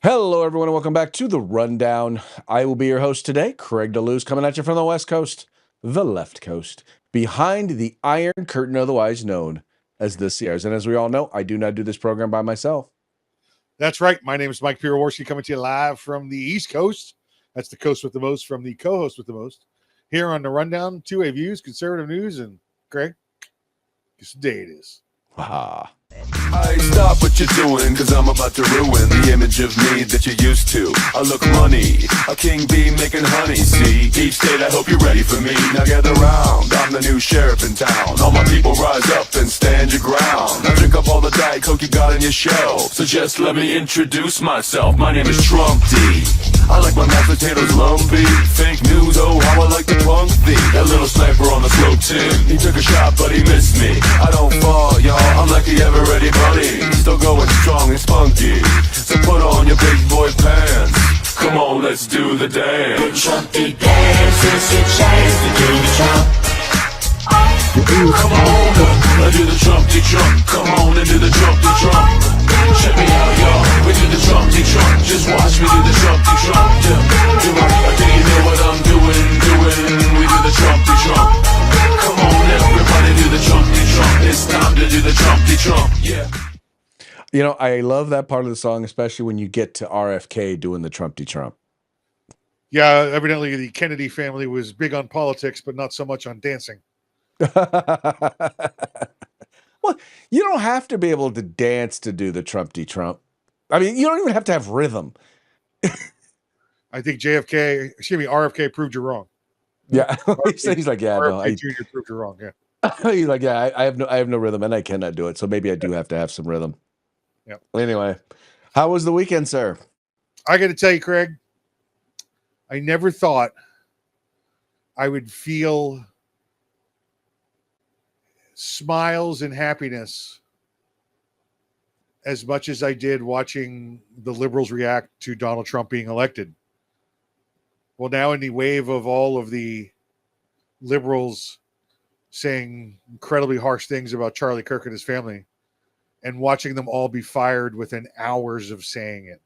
Hello, everyone, and welcome back to the Rundown. I will be your host today, Craig DeLuz, coming at you from the West Coast, the left coast, behind the Iron Curtain, otherwise known as the Sierras. And as we all know, I do not do this program by myself. That's right. My name is Mike Piroworski, coming to you live from the East Coast. That's the coast with the most, from the co-host with the most. Here on the Rundown, two-way views, conservative news, and Craig, guess the day it is. Ah. I stop what you're doing, cause I'm about to ruin the image of me that you're used to. I look money, a king bee making honey, see? Each state, I hope you're ready for me. Now gather round, I'm the new sheriff in town. All my people rise up and stand your ground. Now drink up all the Diet Coke you got on your shelf. So just let me introduce myself, my name is Trump D. I like my mashed potatoes lumpy. Fake news, oh how I like to punk thee. That little sniper on the slope tin, he took a shot but he missed me. I don't fall, y'all, I'm like the ever-ready bunny. Still going strong and spunky. So put on your big boy pants. Come on, let's do the dance. The Trumpy dance is your chance to do the Trump. Come on, do the Trumpty Trump. Come on and do the Trumpty Trump. Check me out, y'all. We do the Trumpty Trump. Just watch me do the Trumpty Trump. Do you know what I'm doing? We do the Trumpty Trump. Come on, everybody do the Trumpty Trump. It's time to do the Trumpty Trump. Yeah. You know, I love that part of the song, especially when you get to RFK doing the Trumpty Trump. Yeah, evidently the Kennedy family was big on politics, but not so much on dancing. Well, you don't have to be able to dance to do the Trumpty Trump. I mean, you don't even have to have rhythm. I think RFK proved you wrong. Yeah, he's like, yeah, no, RFK Jr. proved you wrong. Yeah, he's like, yeah, I have no rhythm, and I cannot do it. So maybe I do have to have some rhythm. yeah. Anyway, how was the weekend, sir? I got to tell you, Craig, I never thought I would feel smiles and happiness as much as I did watching the liberals react to Donald Trump being elected. Well, now in the wave of all of the liberals saying incredibly harsh things about Charlie Kirk and his family, and watching them all be fired within hours of saying it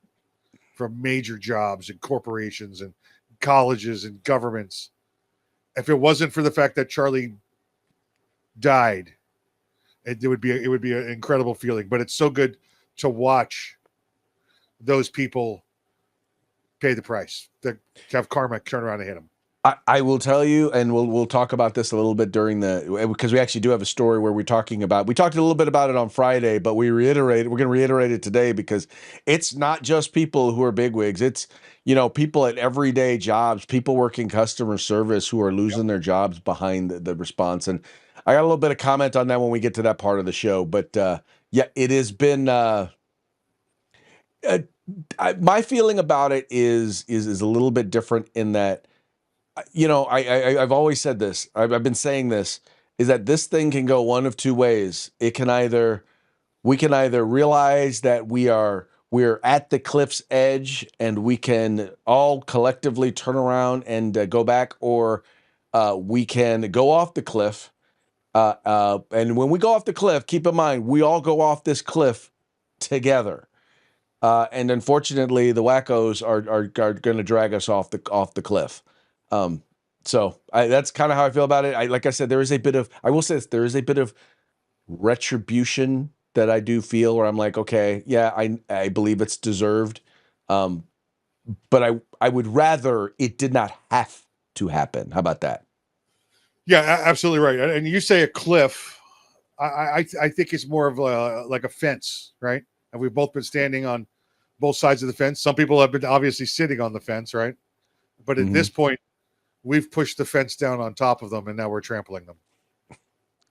from major jobs and corporations and colleges and governments. If it wasn't for the fact that Charlie died, it would be an incredible feeling. But it's so good to watch those people pay the price, to have karma turn around and hit them. I will tell you, and we'll talk about this a little bit because we actually do have a story where we talked a little bit about it on Friday, but we're going to reiterate it today because it's not just people who are bigwigs. It's, people at everyday jobs, people working customer service who are losing their jobs behind the response. And I got a little bit of comment on that when we get to that part of the show, but yeah, it has been, my feeling about it is a little bit different in that, I've always said this. I've been saying this, is that this thing can go one of two ways. We can either realize that we're at the cliff's edge and we can all collectively turn around and go back, or we can go off the cliff. And when we go off the cliff, keep in mind, we all go off this cliff together. And unfortunately, the wackos are going to drag us off the cliff. So that's kind of how I feel about it. Like I said, there is a bit of retribution that I do feel where I'm like, okay, yeah, I believe it's deserved. But I would rather it did not have to happen. How about that? Yeah, absolutely right. And you say a cliff, I think it's more of like a fence, right? And we've both been standing on both sides of the fence. Some people have been obviously sitting on the fence, right? But at this point, we've pushed the fence down on top of them, and now we're trampling them.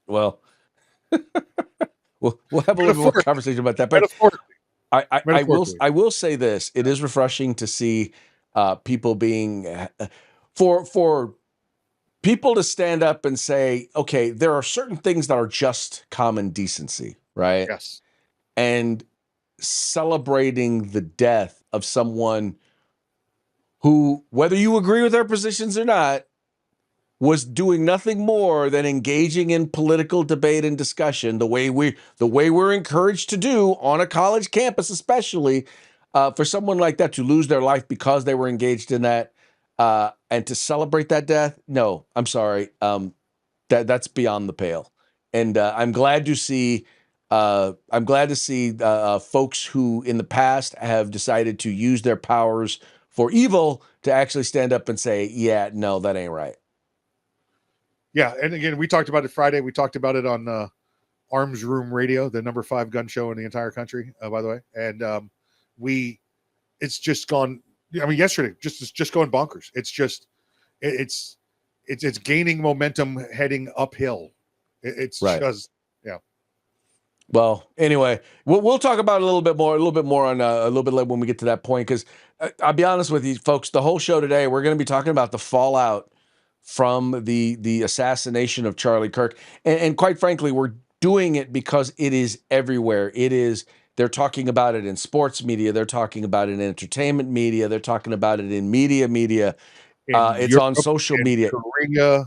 Well, we'll have a little more conversation about that. But I will say this: it is refreshing to see people being for people to stand up and say, okay, there are certain things that are just common decency, right? Yes. And celebrating the death of someone who, whether you agree with their positions or not, was doing nothing more than engaging in political debate and discussion the way we're encouraged to do on a college campus, especially. For someone like that to lose their life because they were engaged in that, and to celebrate that death, no, I'm sorry. That's beyond the pale. And I'm glad to see folks who in the past have decided to use their powers for evil to actually stand up and say, yeah, no, that ain't right. Yeah, and again, we talked about it Friday. We talked about it on Arms Room Radio, the number 5 gun show in the entire country, by the way. And it's just gone. I mean, yesterday, just going bonkers. It's gaining momentum, heading uphill. It's Right. just, yeah. Well, anyway, we'll talk about it a little bit more on a little bit later when we get to that point. Because I'll be honest with you, folks, the whole show today, we're going to be talking about the fallout from the assassination of Charlie Kirk, and quite frankly, we're doing it because it is everywhere. It is. They're talking about it in sports media. They're talking about it in entertainment media. They're talking about it in media. In It's Europe, on social in media. Korea,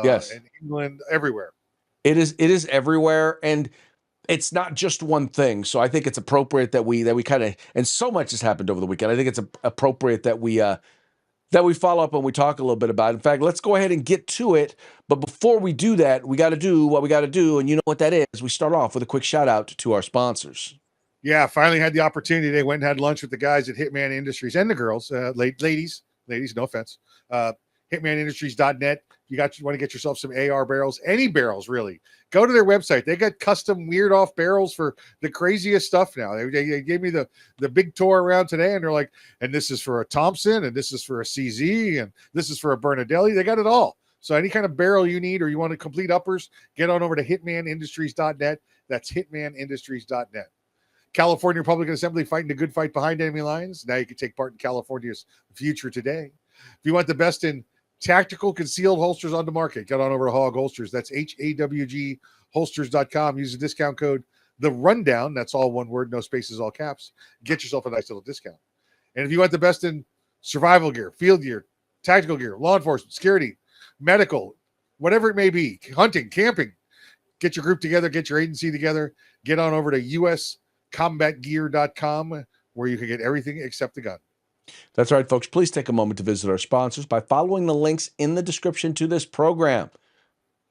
Yes, in England, everywhere. it is. It is everywhere, and it's not just one thing. So I think it's appropriate that we kind of, and so much has happened over the weekend. I think it's appropriate that we follow up and we talk a little bit about it. In fact, let's go ahead and get to it. But before we do that, we got to do what we got to do, and you know what that is. We start off with a quick shout out to our sponsors. Yeah, finally had the opportunity. They went and had lunch with the guys at Hitman Industries and the girls, ladies, no offense. HitmanIndustries.net. You want to get yourself some AR barrels, any barrels really. Go to their website. They got custom weird off barrels for the craziest stuff now. They gave me the big tour around today, and they're like, and this is for a Thompson, and this is for a CZ, and this is for a Bernardelli. They got it all. So any kind of barrel you need or you want to complete uppers, get on over to HitmanIndustries.net. That's HitmanIndustries.net. California Republican Assembly fighting a good fight behind enemy lines. Now you can take part in California's future today. If you want the best in tactical concealed holsters on the market, get on over to Hog Holsters. That's HAWG holsters.com. Use the discount code The Rundown. That's all one word, no spaces, all caps. Get yourself a nice little discount. And if you want the best in survival gear, field gear, tactical gear, law enforcement, security, medical, whatever it may be, hunting, camping, get your group together, get your agency together, get on over to uscombatgear.com where you can get everything except the gun. That's right, folks. Please take a moment to visit our sponsors by following the links in the description to this program.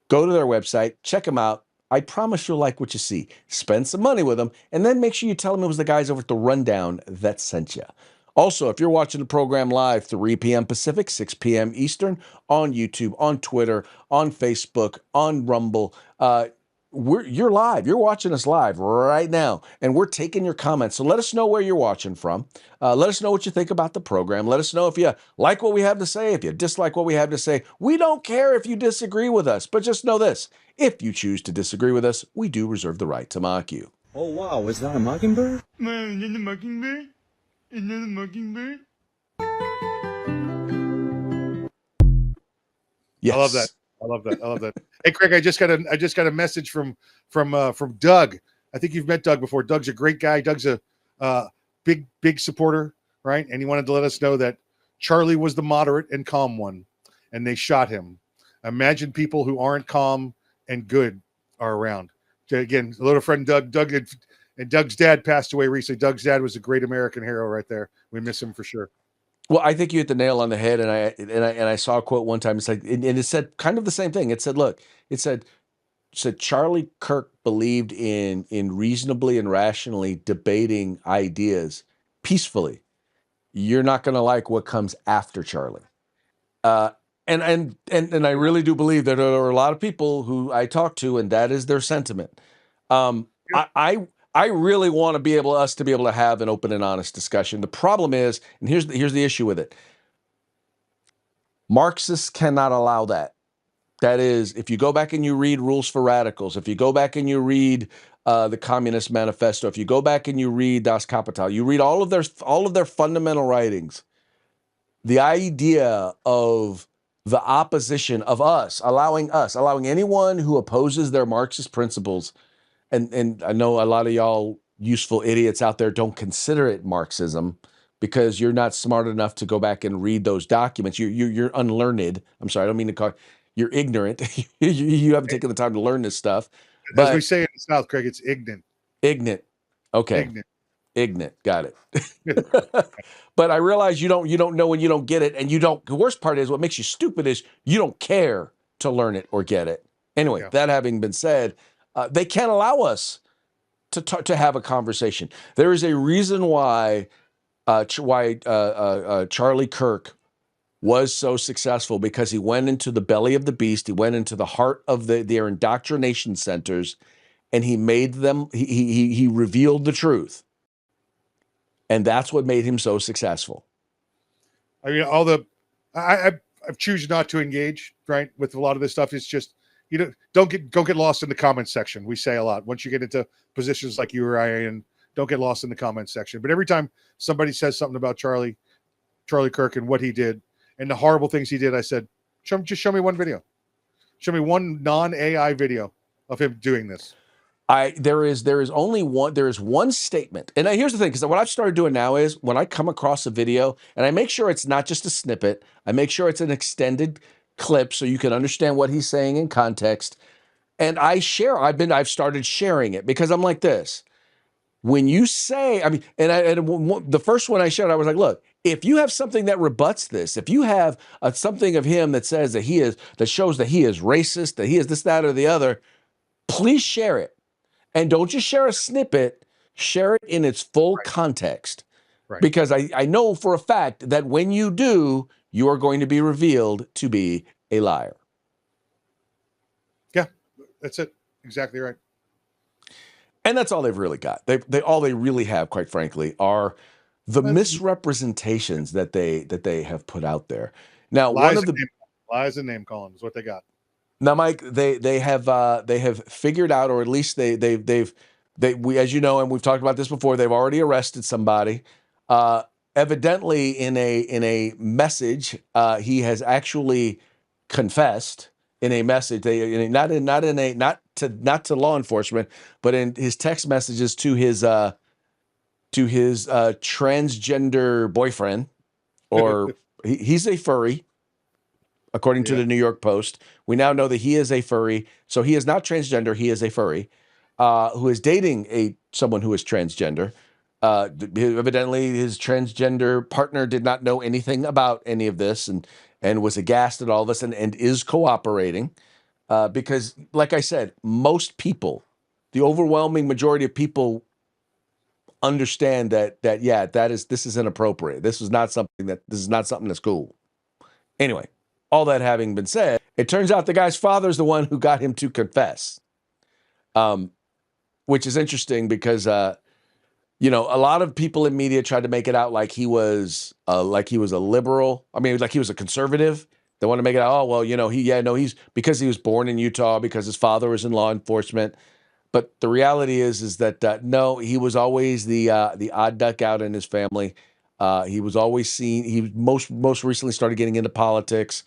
Go to their website, check them out. I promise you'll like what you see. Spend some money with them, and then make sure you tell them it was the guys over at The Rundown that sent you. Also, if you're watching the program live, 3 p.m. Pacific, 6 p.m. Eastern, on YouTube, on Twitter, on Facebook, on Rumble, you're live. You're watching us live right now, and we're taking your comments. So let us know where you're watching from. Let us know what you think about the program. Let us know if you like what we have to say, if you dislike what we have to say. We don't care if you disagree with us, but just know this. If you choose to disagree with us, we do reserve the right to mock you. Oh, wow. Is that a mockingbird? Man, is that a mockingbird? Is that a mockingbird? Yes. I love that. Hey, Craig, I just got a message from Doug. I think you've met Doug before. Doug's a great guy. Doug's a big supporter, right? And he wanted to let us know that Charlie was the moderate and calm one, and they shot him. Imagine people who aren't calm and good are around. Again, a little friend Doug. And Doug's dad passed away recently. Doug's dad was a great American hero right there. We miss him for sure. Well, I think you hit the nail on the head, and I saw a quote one time. It's like, and it said kind of the same thing. It said, look, it said Charlie Kirk believed in reasonably and rationally debating ideas peacefully. You're not going to like what comes after Charlie. And I really do believe that there are a lot of people who I talk to, and that is their sentiment. I really want us to be able to have an open and honest discussion. The problem is, and here's the issue with it. Marxists cannot allow that. That is, if you go back and you read Rules for Radicals, if you go back and you read the Communist Manifesto, if you go back and you read Das Kapital, you read all of their fundamental writings, the idea of the opposition of allowing anyone who opposes their Marxist principles. And I know a lot of y'all useful idiots out there don't consider it Marxism because you're not smart enough to go back and read those documents. You're unlearned. I'm sorry, I don't mean to call you're ignorant. You haven't taken the time to learn this stuff. As we say in the South, Craig, it's ignorant. Ignorant. Okay. Ignorant. Ignorant. Got it. But I realize you don't know when you don't get it, and you don't. The worst part is what makes you stupid is you don't care to learn it or get it. Anyway, Yeah. that having been said, they can't allow us to have a conversation. There is a reason why Charlie Kirk was so successful, because he went into the belly of the beast. He went into the heart of their indoctrination centers, and he made them. He revealed the truth, and that's what made him so successful. I mean, I've choose not to engage right with a lot of this stuff. It's just don't get lost in the comments section. We say a lot once you get into positions like you or I in. Don't get lost in the comments section. But every time somebody says something about Charlie Kirk and what he did and the horrible things he did, I said, just show me one video. Show me one non-AI video of him doing this. There is one statement, and here's the thing, because what I've started doing now is when I come across a video, and I make sure it's not just a snippet, I make sure it's an extended clip so you can understand what he's saying in context, and I've started sharing it, because I'm like this. When you say, I mean, the first one I shared, I was like, look, if you have something that rebuts this, if you have something of him that says that shows that he is racist, that he is this, that, or the other, please share it. And don't just share a snippet, share it in its full context. Right. Because I know for a fact that when you do, you are going to be revealed to be a liar. Yeah, that's it. Exactly right. And that's all they've really got. All they really have, quite frankly, are the misrepresentations that they have put out there. Now, lies and name calling is what they got. Now, Mike, they have figured out, or at least we, as you know, and we've talked about this before, they've already arrested somebody. Evidently, in a message, he has actually confessed in a message. Not to law enforcement, but in his text messages to his transgender boyfriend, or he's a furry. According to the New York Post, we now know that he is a furry. So he is not transgender. He is a furry who is dating someone who is transgender. Evidently, his transgender partner did not know anything about any of this and was aghast at all this and is cooperating because, like I said, most people, the overwhelming majority of people, understand that this is inappropriate. This is not something that's cool. Anyway. All that having been said, it turns out the guy's father's the one who got him to confess, which is interesting because, a lot of people in media tried to make it out like he was a liberal. I mean, like he was a conservative. They want to make it out, he's because he was born in Utah, because his father was in law enforcement. But the reality is that no, he was always the odd duck out in his family. He was always seen. He most recently started getting into politics.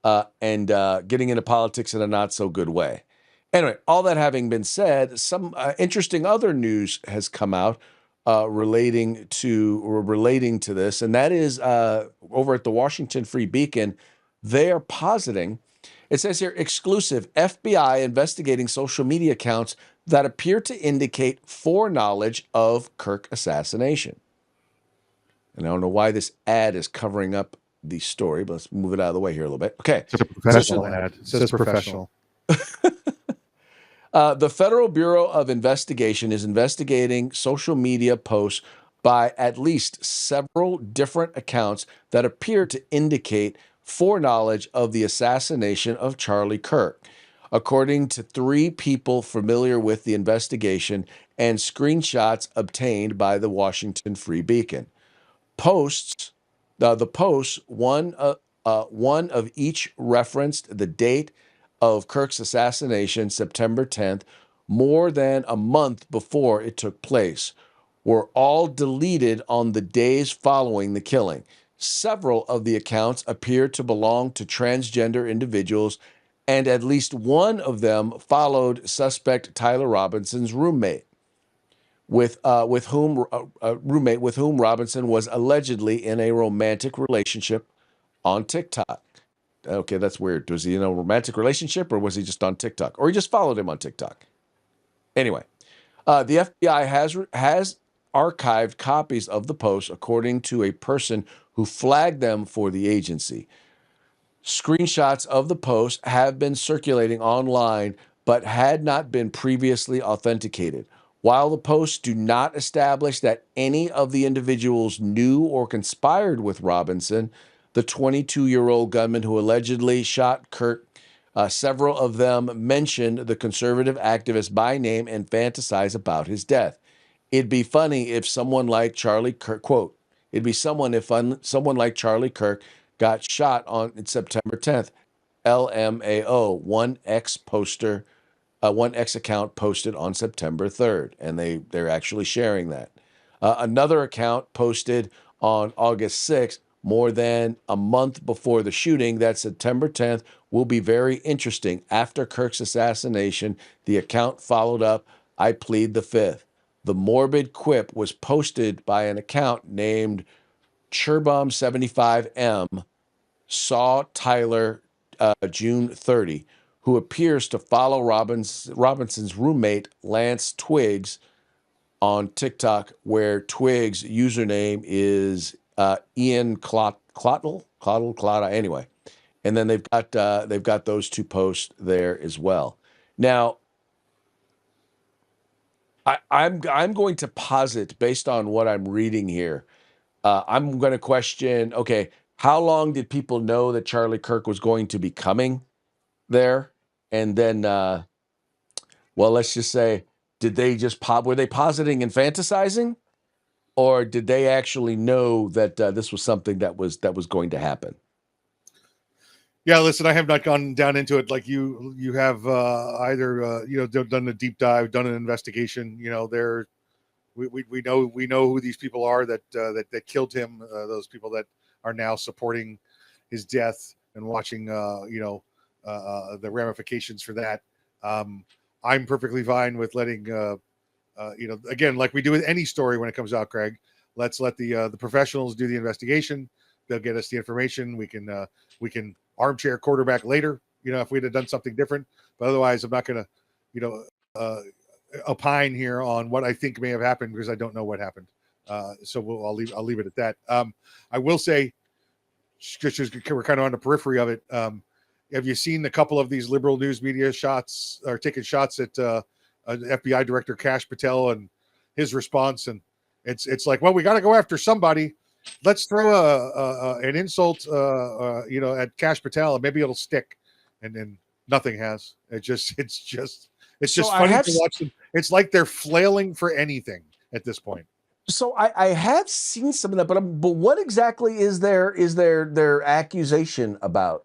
And getting into politics in a not so good way. Anyway, all that having been said, some interesting other news has come out relating to this, and that is over at the Washington Free Beacon. They are positing, it says here, exclusive FBI investigating social media accounts that appear to indicate foreknowledge of Kirk assassination. And I don't know why this ad is covering up the story, but let's move it out of the way here a little bit. Okay. It's a professional ad. It says professional. The Federal Bureau of Investigation is investigating social media posts by at least several different accounts that appear to indicate foreknowledge of the assassination of Charlie Kirk, according to 3 people familiar with the investigation and screenshots obtained by the Washington Free Beacon. The posts, one of each referenced the date of Kirk's assassination, September 10th, more than a month before it took place, were all deleted on the days following the killing. Several of the accounts appear to belong to transgender individuals, and at least one of them followed suspect Tyler Robinson's roommate. With whom Robinson was allegedly in a romantic relationship on TikTok. Okay, that's weird. Was he in a romantic relationship, or was he just on TikTok, or he just followed him on TikTok? Anyway, the FBI has archived copies of the post, according to a person who flagged them for the agency. Screenshots of the post have been circulating online but had not been previously authenticated. While the posts do not establish that any of the individuals knew or conspired with Robinson, the 22-year-old gunman who allegedly shot Kirk, several of them mentioned the conservative activist by name and fantasize about his death. It'd be funny if someone like Charlie Kirk, quote, it'd be someone like Charlie Kirk got shot on September 10th. LMAO, one X account posted on September 3rd, and they're actually sharing that. Another account posted on August 6th, more than a month before the shooting. That September 10th will be very interesting. After Kirk's assassination, the account followed up, I plead the fifth. The morbid quip was posted by an account named Churbum75M, saw Tyler June 30, who appears to follow Robinson's roommate, Lance Twiggs, on TikTok, where Twiggs' username is Ian Clottle. Anyway, and then they've got those two posts there as well. Now, I'm going to posit, based on what I'm reading here, I'm going to question, okay, how long did people know that Charlie Kirk was going to be coming there? And then, well, let's just say, did they just were they positing and fantasizing? Or did they actually know that this was something that was going to happen? Yeah, listen, I have not gone down into it like you have either done a deep dive, done an investigation. We know who these people are that killed him. Those people that are now supporting his death and watching the ramifications for that. I'm perfectly fine with letting again, like we do with any story when it comes out, Craig. Let's let the professionals do the investigation. They'll get us the information. We can armchair quarterback later. If we'd have done something different, but otherwise, I'm not going to opine here on what I think may have happened because I don't know what happened. So I'll leave it at that. I will say, just we're kind of on the periphery of it. Have you seen a couple of these liberal news media shots or taking shots at FBI Director Kash Patel and his response? And it's like, well, we got to go after somebody. Let's throw an insult, at Kash Patel, and maybe it'll stick. And then nothing has. It's just So funny to watch them. It's like they're flailing for anything at this point. So I have seen some of that, but what exactly is their accusation about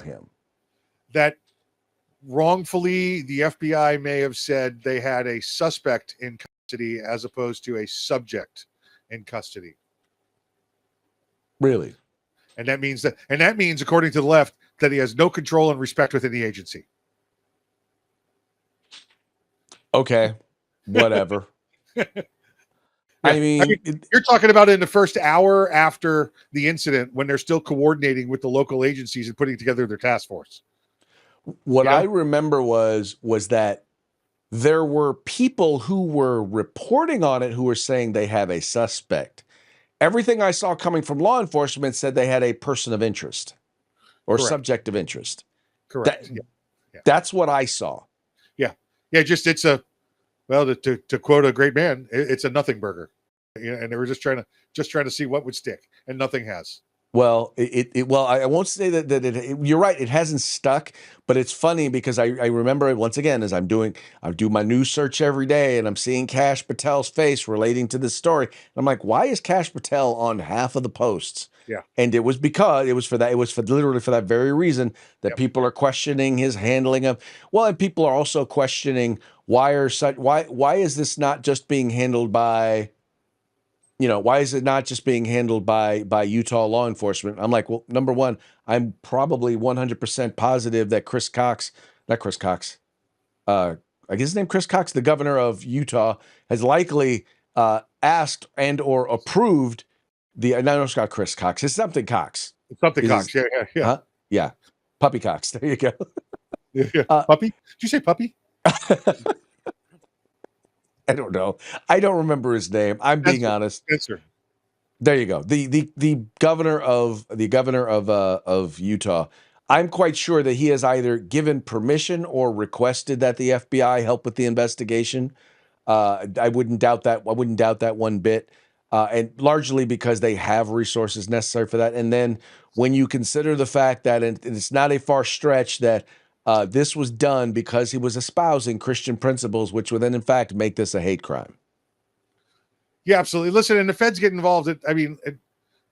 him? That wrongfully the FBI may have said they had a suspect in custody as opposed to a subject in custody. Really? And that means according to the left that he has no control and respect within the agency. Okay, whatever. Yeah. I mean, you're talking about in the first hour after the incident when they're still coordinating with the local agencies and putting together their task force. What I remember was that there were people who were reporting on it who were saying they have a suspect. Everything I saw coming from law enforcement said they had a person of interest or Correct. subject of interest. Correct. That's what I saw. Yeah. Just it's a, well, to quote a great man, it's a nothing burger. And they were just trying to see what would stick, and nothing has. Well, well, I won't say that you're right. It hasn't stuck, but it's funny because I remember it once again as I do my news search every day, and I'm seeing Kash Patel's face relating to this story. And I'm like, why is Kash Patel on half of the posts? Yeah. And it was because it was literally for that very reason that people are questioning his handling of, well, and people are also questioning why is this not just being handled by, why is it not just being handled by Utah law enforcement? I'm like, well, number one, I'm probably 100% positive that I guess his name Chris Cox, the governor of Utah, has likely asked and or approved no, it's not Chris Cox. It's something Cox. It's something Cox. Yeah. Huh? Yeah. Puppy Cox. There you go. Yeah. Puppy? Did you say puppy? I don't know. I don't remember his name. I'm being honest. Spencer. There you go. The governor of Utah. I'm quite sure that he has either given permission or requested that the FBI help with the investigation. I wouldn't doubt that. I wouldn't doubt that one bit. And largely because they have resources necessary for that. And then when you consider the fact that it's not a far stretch that this was done because he was espousing Christian principles, which would then in fact make this a hate crime. Yeah, absolutely. Listen, and the feds get involved at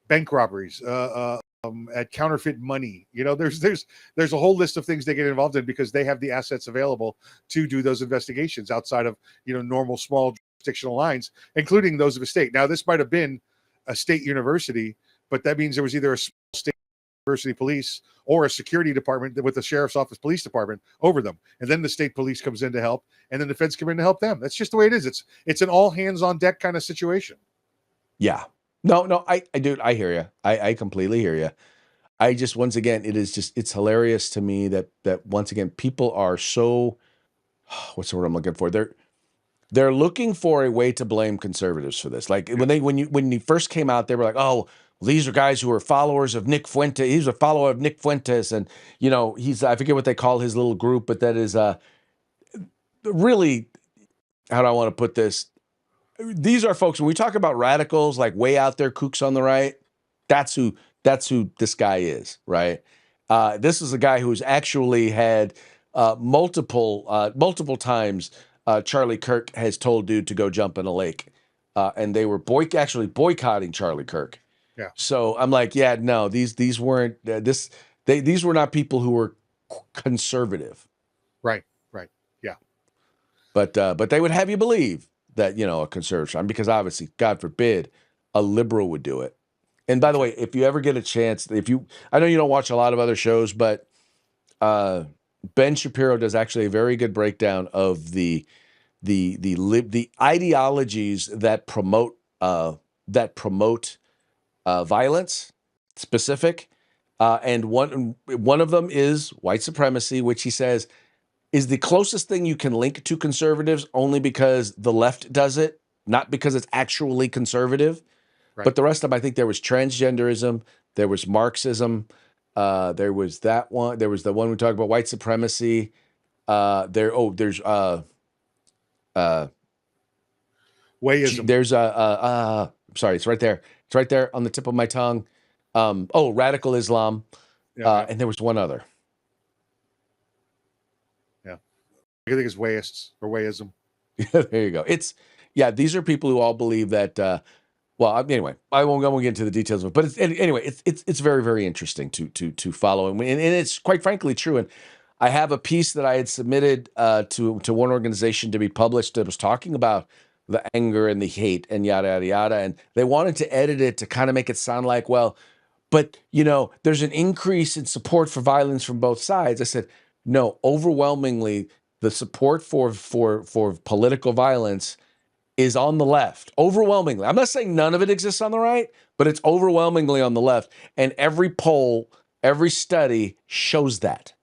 bank robberies, at counterfeit money. There's a whole list of things they get involved in because they have the assets available to do those investigations outside of normal small jurisdictional lines, including those of a state. Now, this might have been a state university, but that means there was either a small state university police or a security department with the sheriff's office police department over them, and then the state police comes in to help, and then the feds come in to help them. That's just the way it is. It's an all hands on deck kind of situation. Yeah. No, I dude, I hear you. I completely hear you. I just, once again, it's hilarious to me that once again, people are so, what's the word I'm looking for? They're looking for a way to blame conservatives for this. Like when he first came out, they were like, oh, these are guys who are followers of Nick Fuentes. He's a follower of Nick Fuentes. And, he's, I forget what they call his little group, but that is really, how do I want to put this? These are folks, when we talk about radicals, like way out there, kooks on the right, that's who this guy is, right? This is a guy who's actually had multiple times Charlie Kirk has told dude to go jump in a lake. And they were actually boycotting Charlie Kirk. Yeah. So I'm like, yeah, no, these weren't these were not people who were conservative. Right. Yeah. But they would have you believe that, a conservative, because obviously, God forbid, a liberal would do it. And by the way, if you ever get a chance, I know you don't watch a lot of other shows, but Ben Shapiro does actually a very good breakdown of the ideologies that promote violence, specific, and one of them is white supremacy, which he says is the closest thing you can link to conservatives, only because the left does it, not because it's actually conservative. Right. But the rest of them, I think there was transgenderism, there was Marxism, there was that one, there was the one we talked about, white supremacy. There's Wayism. there's sorry, it's right there. It's right there on the tip of my tongue. Radical Islam, and there was one other. I think it's wayists or wayism. There you go. These are people who all believe that. Anyway, I won't get into the details of it, but it's very, very interesting to follow, and it's quite frankly true. And I have a piece that I had submitted to one organization to be published that was talking about the anger and the hate and yada yada yada, and they wanted to edit it to kind of make it sound like, well, but there's an increase in support for violence from both sides. I said, no, overwhelmingly, the support for political violence is on the left. Overwhelmingly. I'm not saying none of it exists on the right, but it's overwhelmingly on the left. And every poll, every study shows that.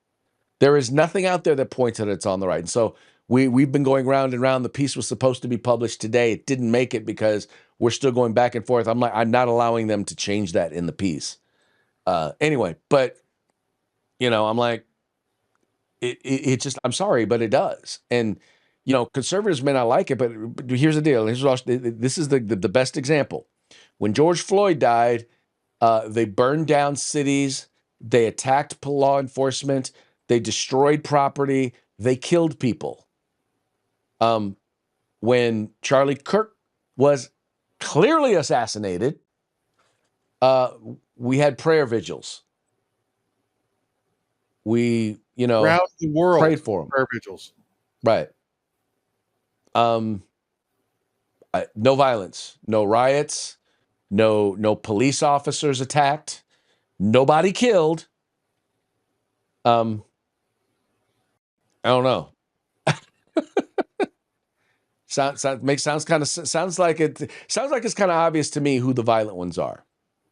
There is nothing out there that points that it's on the right. And so we've been going round and round. The piece was supposed to be published today. It didn't make it because we're still going back and forth. I'm not allowing them to change that in the piece. Anyway, but I'm like, it just, I'm sorry, but it does. And, conservatives may not like it, but here's the deal. This is the best example. When George Floyd died, they burned down cities. They attacked law enforcement. They destroyed property. They killed people. When Charlie Kirk was clearly assassinated, we had prayer vigils. We, around the world, prayed for him. Prayer vigils. Right. No violence, no riots, no police officers attacked, nobody killed. I don't know. Sounds like it's kind of obvious to me who the violent ones are.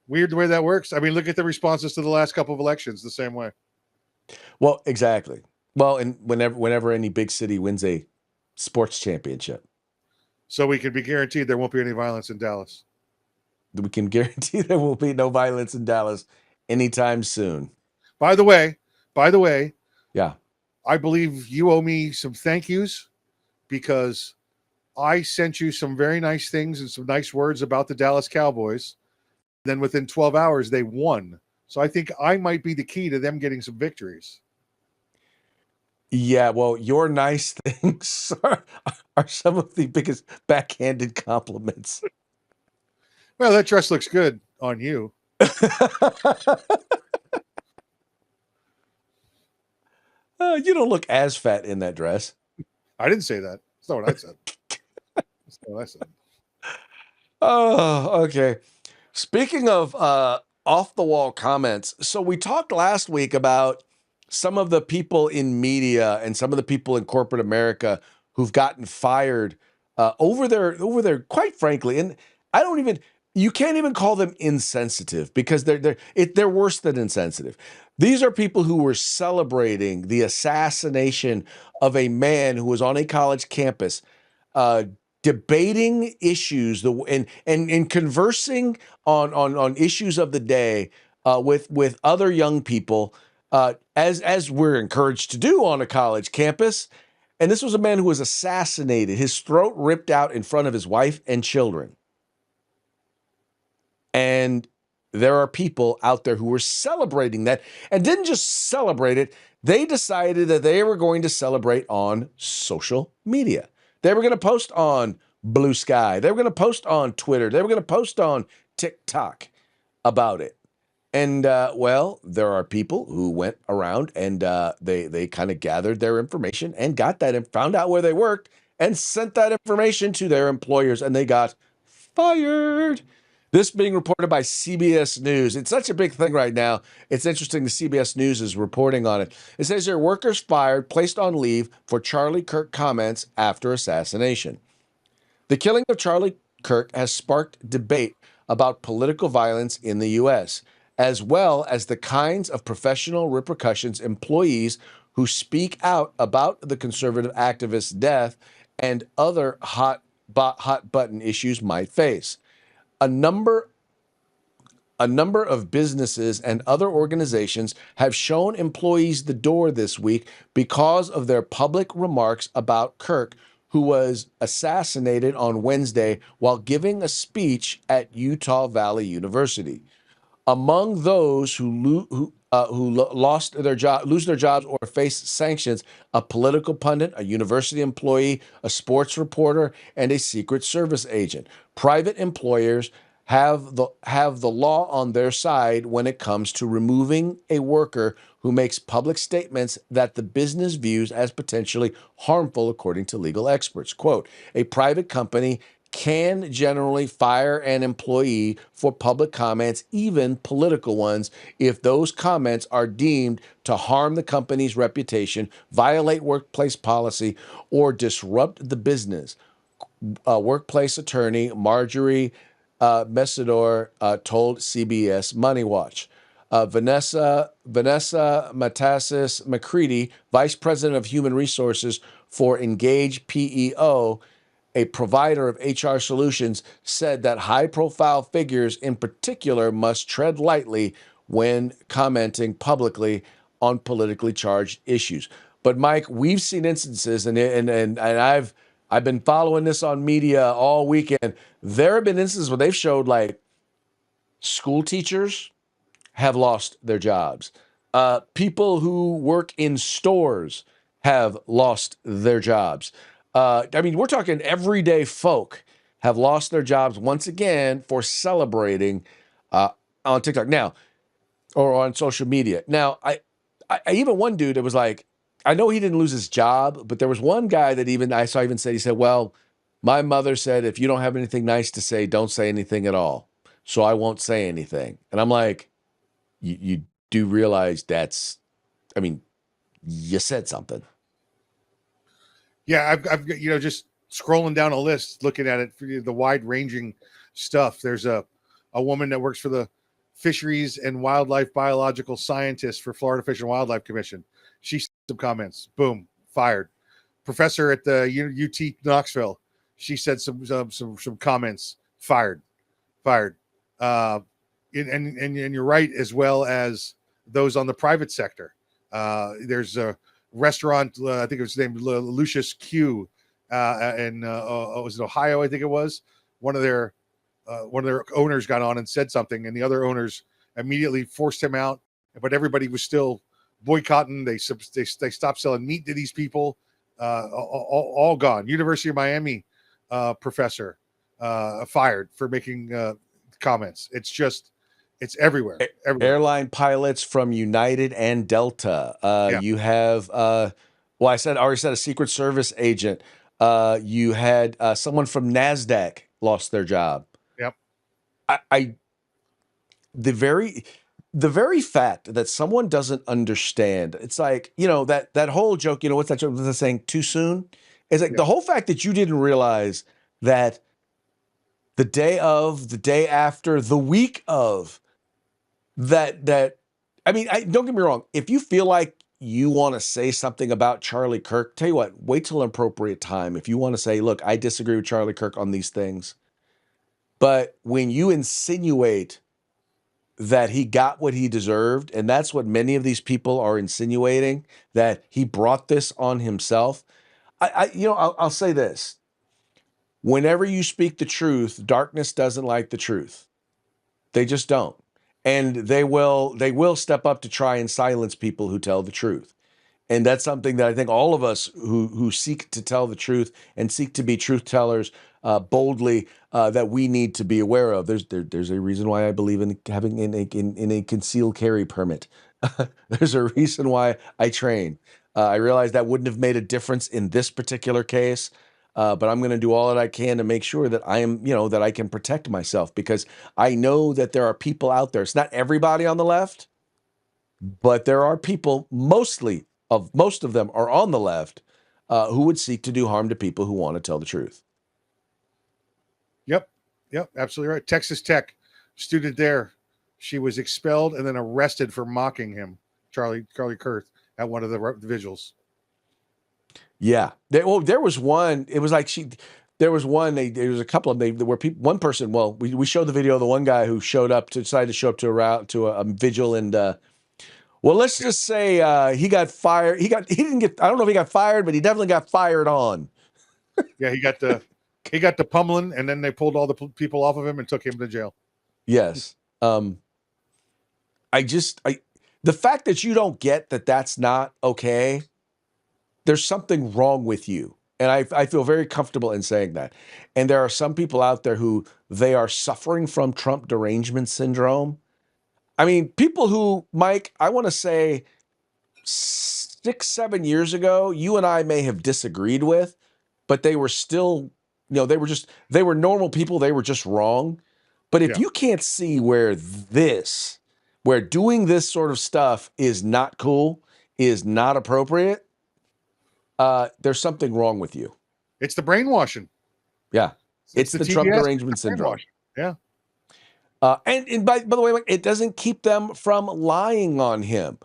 Weird the way that works. I mean, look at the responses to the last couple of elections the same way. Well, exactly. Well, and whenever any big city wins a sports championship, so we can be guaranteed there won't be any violence in Dallas. We can guarantee there will be no violence in Dallas anytime soon. By the way, Yeah. I believe you owe me some thank yous because I sent you some very nice things and some nice words about the Dallas Cowboys. Then within 12 hours, they won. So I think I might be the key to them getting some victories. Yeah, well, your nice things are some of the biggest backhanded compliments. Well, that dress looks good on you. You don't look as fat in that dress. I didn't say that. That's not what I said. That's not what I said. Oh, okay. Speaking of off the wall comments, so we talked last week about some of the people in media and some of the people in corporate America who've gotten fired over their quite frankly, and I don't even you can't even call them insensitive because they're worse than insensitive. These are people who were celebrating the assassination of a man who was on a college campus, uh, debating issues and conversing on issues of the day with other young people, as we're encouraged to do on a college campus. And this was a man who was assassinated, his throat ripped out in front of his wife and children. And there are people out there who were celebrating that and didn't just celebrate it. They decided that they were going to celebrate on social media. They were going to post on Blue Sky. They were going to post on Twitter. They were going to post on TikTok about it. And well, there are people who went around and they kind of gathered their information and got that and found out where they worked and sent that information to their employers, and they got fired. This being reported by CBS News. It's such a big thing right now. It's interesting the CBS News is reporting on it. It says there are workers fired, placed on leave for Charlie Kirk comments after assassination. The killing of Charlie Kirk has sparked debate about political violence in the U.S., as well as the kinds of professional repercussions employees who speak out about the conservative activist's death and other hot button issues might face. A number of businesses and other organizations have shown employees the door this week because of their public remarks about Kirk, who was assassinated on Wednesday while giving a speech at Utah Valley University. Among those who lose their jobs or face sanctions, a political pundit, a university employee, a sports reporter, and a Secret Service agent. Private employers have the law on their side when it comes to removing a worker who makes public statements that the business views as potentially harmful, according to legal experts. Quote, a private company can generally fire an employee for public comments, even political ones, if those comments are deemed to harm the company's reputation, violate workplace policy, or disrupt the business. Workplace attorney Marjorie Messidor told CBS Money Watch. Vanessa Matasis McCready, Vice President of Human Resources for Engage PEO, a provider of HR solutions, said that high-profile figures in particular must tread lightly when commenting publicly on politically charged issues. But Mike, we've seen instances, and I've been following this on media all weekend. There have been instances where they've showed like school teachers have lost their jobs. People who work in stores have lost their jobs. I mean, we're talking everyday folk have lost their jobs once again for celebrating on TikTok now or on social media. Now, I even one dude that was like, I know he didn't lose his job, but there was one guy that even I saw even said, he said, well, my mother said, if you don't have anything nice to say, don't say anything at all. So I won't say anything. And I'm like, you do realize that's, I mean, you said something. Yeah, I've got, just scrolling down a list, looking at it, for the wide ranging stuff. There's a woman that works for the Fisheries and Wildlife Biological Scientist for Florida Fish and Wildlife Commission. She said some comments. Boom, fired. Professor at the UT Knoxville. she said some comments. Fired. And you're right, as well as those on the private sector. There's a restaurant, I think it was named Lucius Q, in was it Ohio? I think it was. One of their owners got on and said something, and the other owners immediately forced him out. But everybody was still boycotting. They stopped selling meat to these people. All gone. University of Miami professor fired for making comments. It's everywhere. Airline pilots from United and Delta. Yeah. You have, well, I already said a Secret Service agent. You had someone from NASDAQ lost their job. Yep. The very fact that someone doesn't understand, it's like, that whole joke, what's that joke? Was I saying too soon? It's like the whole fact that you didn't realize that the day of, the day after, the week of, that I mean, don't get me wrong. If you feel like you want to say something about Charlie Kirk, tell you what, wait till an appropriate time. If you want to say, look, I disagree with Charlie Kirk on these things. But when you insinuate that he got what he deserved, and that's what many of these people are insinuating, that he brought this on himself. I'll say this. Whenever you speak the truth, darkness doesn't like the truth. They just don't. And they will step up to try and silence people who tell the truth. And that's something that I think all of us who seek to tell the truth and seek to be truth tellers boldly, that we need to be aware of. There's a reason why I believe in having in a concealed carry permit. There's a reason why I train. I realize that wouldn't have made a difference in this particular case, but I'm going to do all that I can to make sure that I am, that I can protect myself, because I know that there are people out there. It's not everybody on the left, but there are people, most of them are on the left, who would seek to do harm to people who want to tell the truth. Yep, absolutely right. Texas Tech student there, she was expelled and then arrested for mocking him, Charlie Kirk, at one of the vigils. Yeah, there was one. It was like there was one. There was a couple of them. There were people. One person. Well, we showed the video of the one guy who decided to show up to a vigil, and well, let's just say he got fired. He didn't get. I don't know if he got fired, but he definitely got fired on. Yeah, he got the pummeling, and then they pulled all the people off of him and took him to jail. Yes. The fact that you don't get that that's not okay, there's something wrong with you. And I feel very comfortable in saying that. And there are some people out there who they are suffering from Trump derangement syndrome. I mean, people who, Mike, I want to say 6-7 years ago, you and I may have disagreed with, but they were still, they were normal people. They were just wrong. But if you can't see where doing this sort of stuff is not cool, is not appropriate, there's something wrong with you. It's the brainwashing. Yeah. It's the Trump derangement syndrome. Yeah. And by the way, it doesn't keep them from lying on him,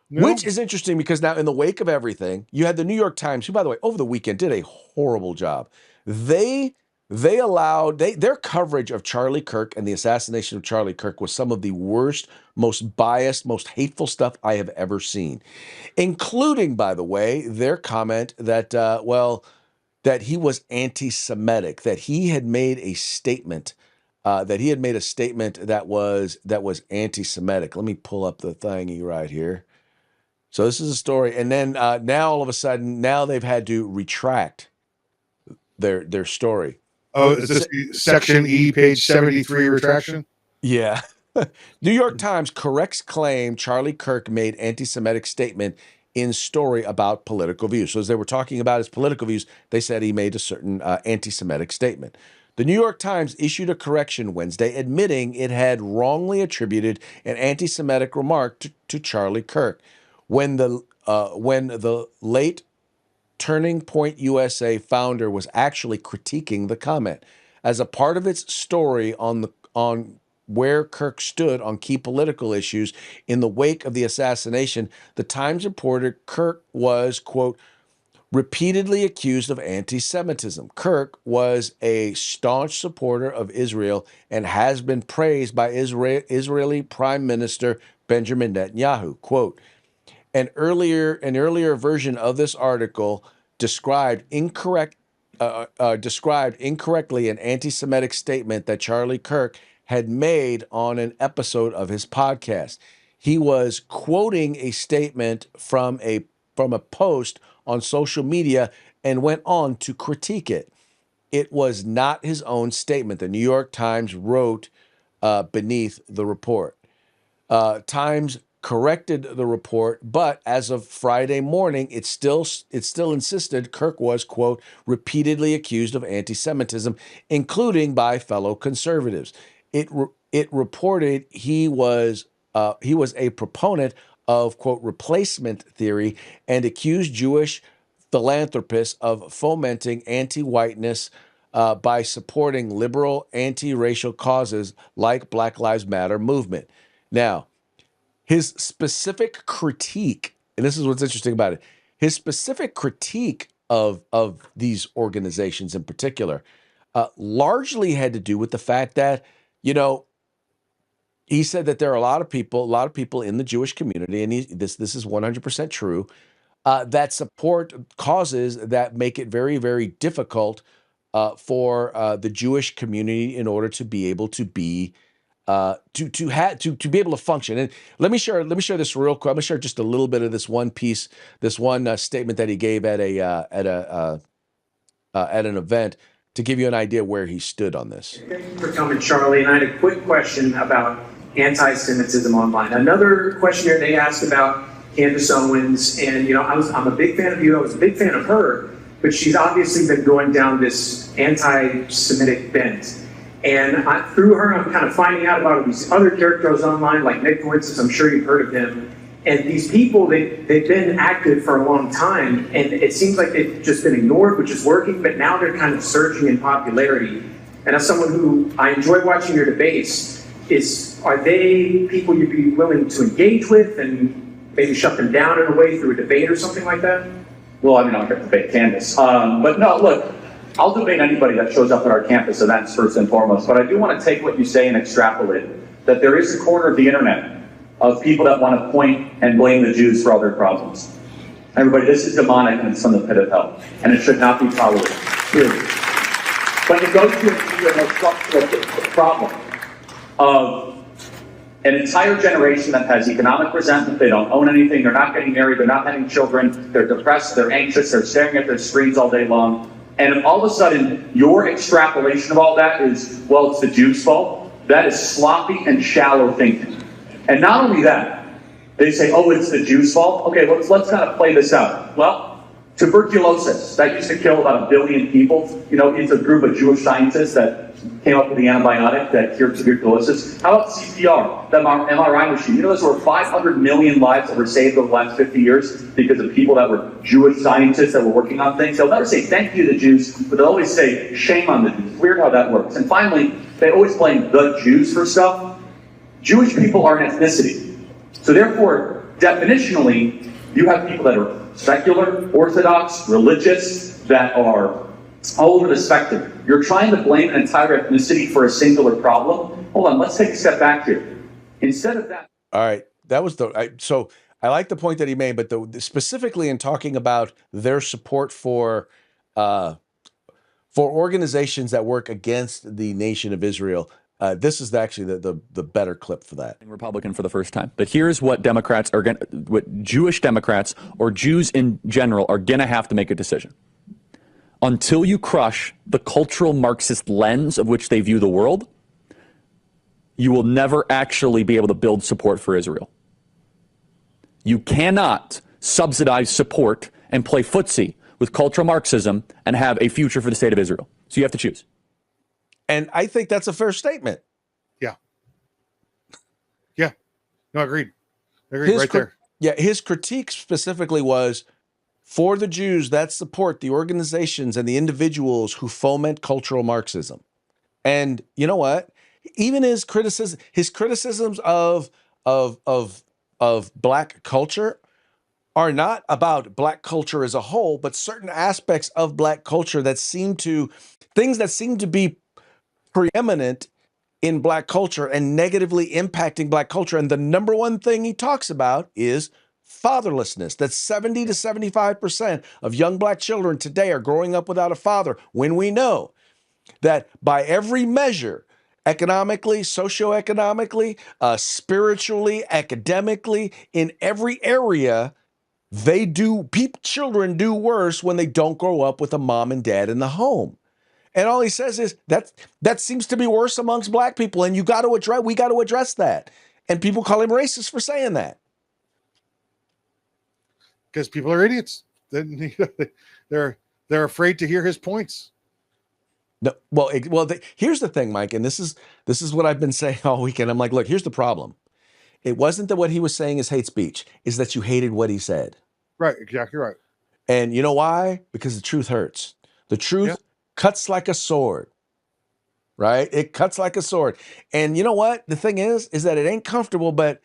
which is interesting, because now in the wake of everything, you had the New York Times, who, by the way, over the weekend did a horrible job. They allowed their coverage of Charlie Kirk and the assassination of Charlie Kirk was some of the worst, most biased, most hateful stuff I have ever seen, including, by the way, their comment that, that he was anti-Semitic, that he had made a statement, that was anti-Semitic. Let me pull up the thingy right here. So this is a story, and then now all of a sudden, now they've had to retract their story. Oh, is this section E, page 73, retraction? Yeah. New York Times corrects claim Charlie Kirk made anti-Semitic statement in story about political views. So as they were talking about his political views, they said he made a certain anti-Semitic statement. The New York Times issued a correction Wednesday, admitting it had wrongly attributed an anti-Semitic remark to Charlie Kirk when the late Turning Point USA founder was actually critiquing the comment. As a part of its story on where Kirk stood on key political issues in the wake of the assassination, the Times reported Kirk was, quote, repeatedly accused of anti-Semitism. Kirk was a staunch supporter of Israel and has been praised by Israeli Prime Minister Benjamin Netanyahu. Quote, an earlier version of this article described incorrectly an anti-Semitic statement that Charlie Kirk had made on an episode of his podcast. He was quoting a statement from a post on social media and went on to critique it. It was not his own statement. The New York Times wrote beneath the report. Times corrected the report, but as of Friday morning, it still insisted Kirk was, quote, repeatedly accused of anti-Semitism, including by fellow conservatives. It reported he was a proponent of, quote, replacement theory and accused Jewish philanthropists of fomenting anti-whiteness by supporting liberal anti-racial causes like Black Lives Matter movement. Now, his specific critique, and this is what's interesting about it, his specific critique of these organizations in particular largely had to do with the fact that, he said that there are a lot of people in the Jewish community, and this is 100% true, that support causes that make it very, very difficult for the Jewish community in order to be able to be to be able to function. And let me share this real quick. I'm gonna share just a little bit of this one piece, this one statement that he gave at an event to give you an idea where he stood on this. Thank you for coming, Charlie. And I had a quick question about anti-Semitism online. Another question here they asked about Candace Owens, and I'm a big fan of you. I was a big fan of her, but she's obviously been going down this anti-Semitic bent. And through her, I'm kind of finding out about these other characters online, like Nick, for instance. I'm sure you've heard of him. And these people, they've been active for a long time, and it seems like they've just been ignored, which is working, but now they're kind of surging in popularity. And as someone who, I enjoy watching your debates, are they people you'd be willing to engage with and maybe shut them down in a way through a debate or something like that? Well, I mean, I'll debate Candace. But no, look, I'll debate anybody that shows up at our campus events first and foremost, but I do want to take what you say and extrapolate that there is a corner of the internet of people that want to point and blame the Jews for all their problems. Everybody, this is demonic and it's from the pit of hell, and it should not be tolerated, period. But it goes to a structural problem of an entire generation that has economic resentment. They don't own anything, they're not getting married, they're not having children, they're depressed, they're anxious, they're staring at their screens all day long. And all of a sudden, your extrapolation of all that is, well, it's the Jews' fault. That is sloppy and shallow thinking. And not only that, they say, oh, it's the Jews' fault. Okay, let's kind of play this out. Well, tuberculosis, that used to kill about 1 billion people. It's a group of Jewish scientists that came up with the antibiotic that cured tuberculosis. How about CPR, the MRI machine? There's over 500 million lives that were saved over the last 50 years because of people that were Jewish scientists that were working on things. They'll never say thank you to the Jews, but they'll always say shame on the Jews. It's weird how that works. And finally, they always blame the Jews for stuff. Jewish people are an ethnicity. So therefore, definitionally, you have people that are secular, orthodox, religious, that are all over the spectrum. You're trying to blame an entire ethnicity for a singular problem. Hold on, let's take a step back here. Instead of that. All right, that was so I like the point that he made, but specifically in talking about their support for organizations that work against the nation of Israel. This is actually the better clip for that. Republican for the first time. But here's what what Jewish Democrats or Jews in general are going to have to make a decision. Until you crush the cultural Marxist lens of which they view the world, you will never actually be able to build support for Israel. You cannot subsidize support and play footsie with cultural Marxism and have a future for the state of Israel. So you have to choose. And I think that's a fair statement. Yeah. Yeah. No, agreed. Right there. Yeah, his critique specifically was for the Jews that support the organizations and the individuals who foment cultural Marxism. And you know what? Even his criticisms of black culture are not about Black culture as a whole, but certain aspects of Black culture that seem to, things that seem to be preeminent in Black culture and negatively impacting Black culture. And the number one thing he talks about is fatherlessness. That 70 to 75% of young Black children today are growing up without a father, when we know that by every measure, economically, socioeconomically, spiritually, academically, in every area, children do worse when they don't grow up with a mom and dad in the home. And all he says is that seems to be worse amongst Black people, and we got to address that. And people call him racist for saying that. Because people are idiots. They're afraid to hear his points. No, here's the thing, Mike, and this is what I've been saying all weekend. I'm like, look, here's the problem. It wasn't that what he was saying is hate speech, is that you hated what he said. Right, exactly right. And you know why? Because the truth hurts. The truth cuts like a sword, right? It cuts like a sword. And you know what? The thing is that it ain't comfortable, but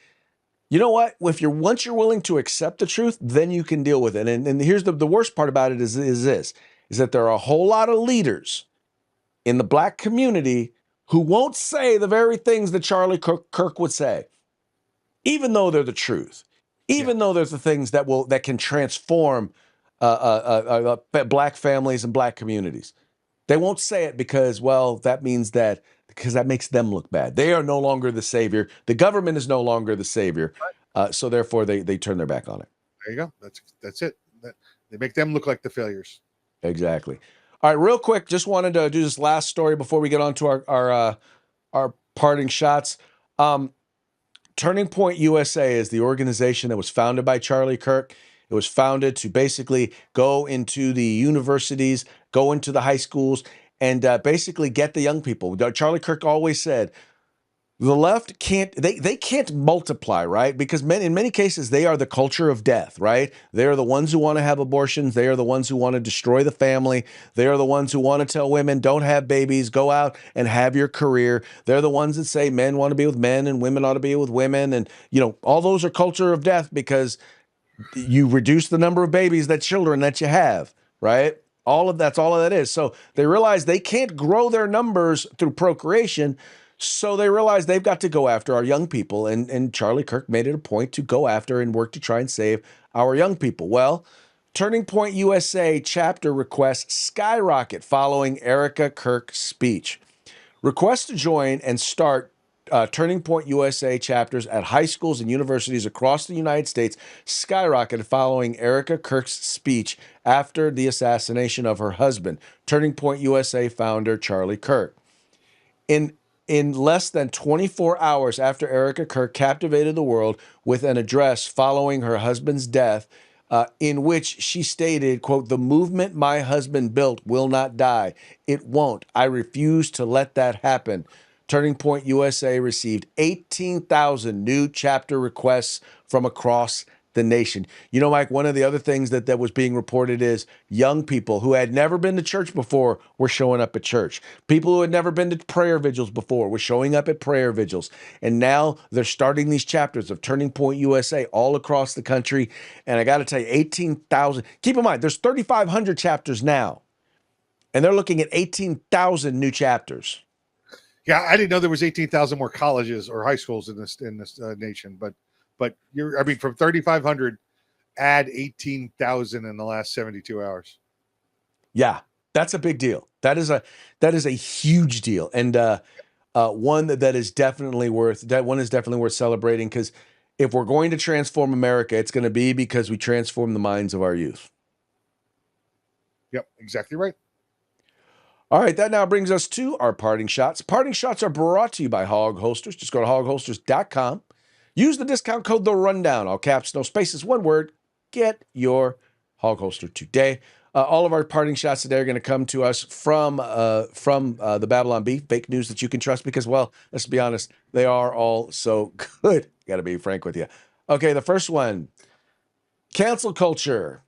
you know what? Once you're willing to accept the truth, then you can deal with it. And here's the worst part about it is that there are a whole lot of leaders in the Black community who won't say the very things that Charlie Kirk would say, even though they're the truth, even though there's the things that can transform Black families and Black communities. They won't say it because that makes them look bad. They are no longer the savior. The government is no longer the savior. So therefore they turn their back on it. There you go. That's it. They make them look like the failures. Exactly. All right, real quick, just wanted to do this last story before we get on to our parting shots. Turning Point USA is the organization that was founded by Charlie Kirk. It was founded to basically go into the universities, go into the high schools, and basically get the young people. Charlie Kirk always said, the left can't multiply, right? Because in many cases, they are the culture of death, right? They are the ones who want to have abortions. They are the ones who want to destroy the family. They are the ones who want to tell women, don't have babies, go out and have your career. They're the ones that say men want to be with men and women ought to be with women. And, all those are culture of death because you reduce the number of children that you have, right? All of that is. So they realize they can't grow their numbers through procreation. So they realize they've got to go after our young people. And Charlie Kirk made it a point to go after and work to try and save our young people. Well, Turning Point USA chapter requests skyrocket following Erica Kirk's speech. Requests to join and start Turning Point USA chapters at high schools and universities across the United States skyrocketed following Erica Kirk's speech after the assassination of her husband, Turning Point USA founder Charlie Kirk. In less than 24 hours after Erica Kirk captivated the world with an address following her husband's death, in which she stated, quote, "The movement my husband built will not die. It won't. I refuse to let that happen." Turning Point USA received 18,000 new chapter requests from across the nation. Mike, one of the other things that was being reported is young people who had never been to church before were showing up at church. People who had never been to prayer vigils before were showing up at prayer vigils. And now they're starting these chapters of Turning Point USA all across the country. And I got to tell you, 18,000. Keep in mind, there's 3,500 chapters now. And they're looking at 18,000 new chapters. Yeah, I didn't know there was 18,000 more colleges or high schools in this nation, but from 3,500, add 18,000 in the last 72 hours. Yeah, that's a big deal. That is a huge deal, and one that is definitely worth celebrating. Because if we're going to transform America, it's going to be because we transform the minds of our youth. Yep, exactly right. All right, that now brings us to our parting shots. Parting shots are brought to you by Hog Holsters. Just go to hogholsters.com. Use the discount code The Rundown, all caps, no spaces, one word. Get your Hog Holster today. All of our parting shots today are going to come to us from the Babylon Bee, fake news that you can trust because, well, let's be honest, they are all so good. Got to be frank with you. Okay, the first one, cancel culture.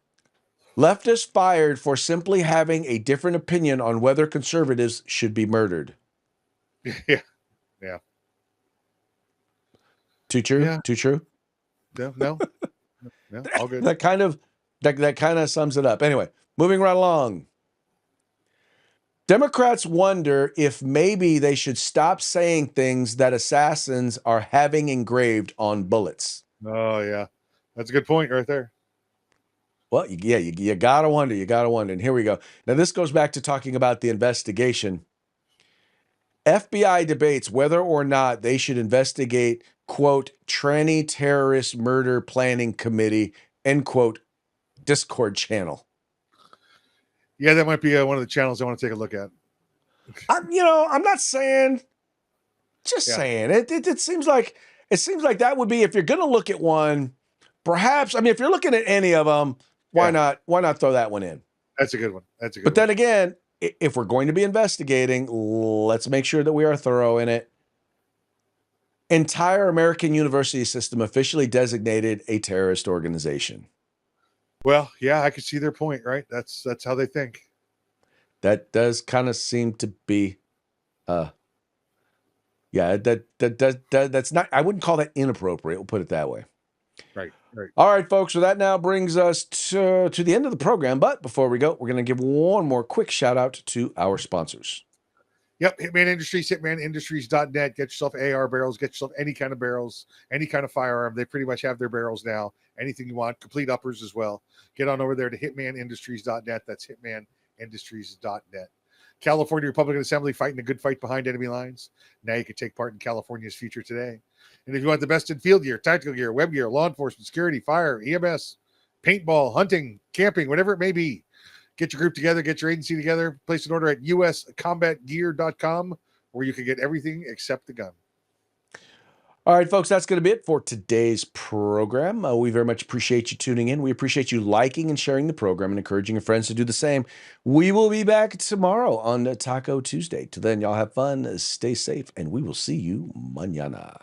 Leftists fired for simply having a different opinion on whether conservatives should be murdered. Yeah. Too true? Yeah. Too true? No. Yeah, all good. that kind of sums it up. Anyway, moving right along. Democrats wonder if maybe they should stop saying things that assassins are having engraved on bullets. Oh yeah, that's a good point right there. Well, you gotta wonder. You gotta wonder. And here we go. Now, this goes back to talking about the investigation. FBI debates whether or not they should investigate, quote, tranny terrorist murder planning committee, end quote, Discord channel. Yeah, that might be one of the channels I want to take a look at. I'm not saying, just Yeah. saying. It seems like that would be, if you're going to look at one, perhaps. I mean, if you're looking at any of them, why not throw that one in? That's a good one. That's a good But one. then again, if we're going to be investigating, let's make sure that we are thorough in it. Entire American university system officially designated a terrorist organization. Well, yeah, I can see their point, right? That's how they think. That does kind of seem to be, that's not, I wouldn't call that inappropriate. We'll put it that way. Right. All right, folks. So that now brings us to the end of the program. But before we go, we're going to give one more quick shout out to our sponsors. Yep, Hitman Industries, hitmanindustries.net. Get yourself AR barrels, get yourself any kind of barrels, any kind of firearm. They pretty much have their barrels now. Anything you want, complete uppers as well. Get on over there to hitmanindustries.net. That's hitmanindustries.net. California Republican Assembly fighting a good fight behind enemy lines. Now you can take part in California's future today. And if you want the best in field gear, tactical gear, web gear, law enforcement, security, fire, EMS, paintball, hunting, camping, whatever it may be, get your group together, get your agency together, place an order at uscombatgear.com where you can get everything except the gun. All right, folks, that's going to be it for today's program. We very much appreciate you tuning in. We appreciate you liking and sharing the program and encouraging your friends to do the same. We will be back tomorrow on Taco Tuesday. Till then, y'all have fun, stay safe, and we will see you mañana.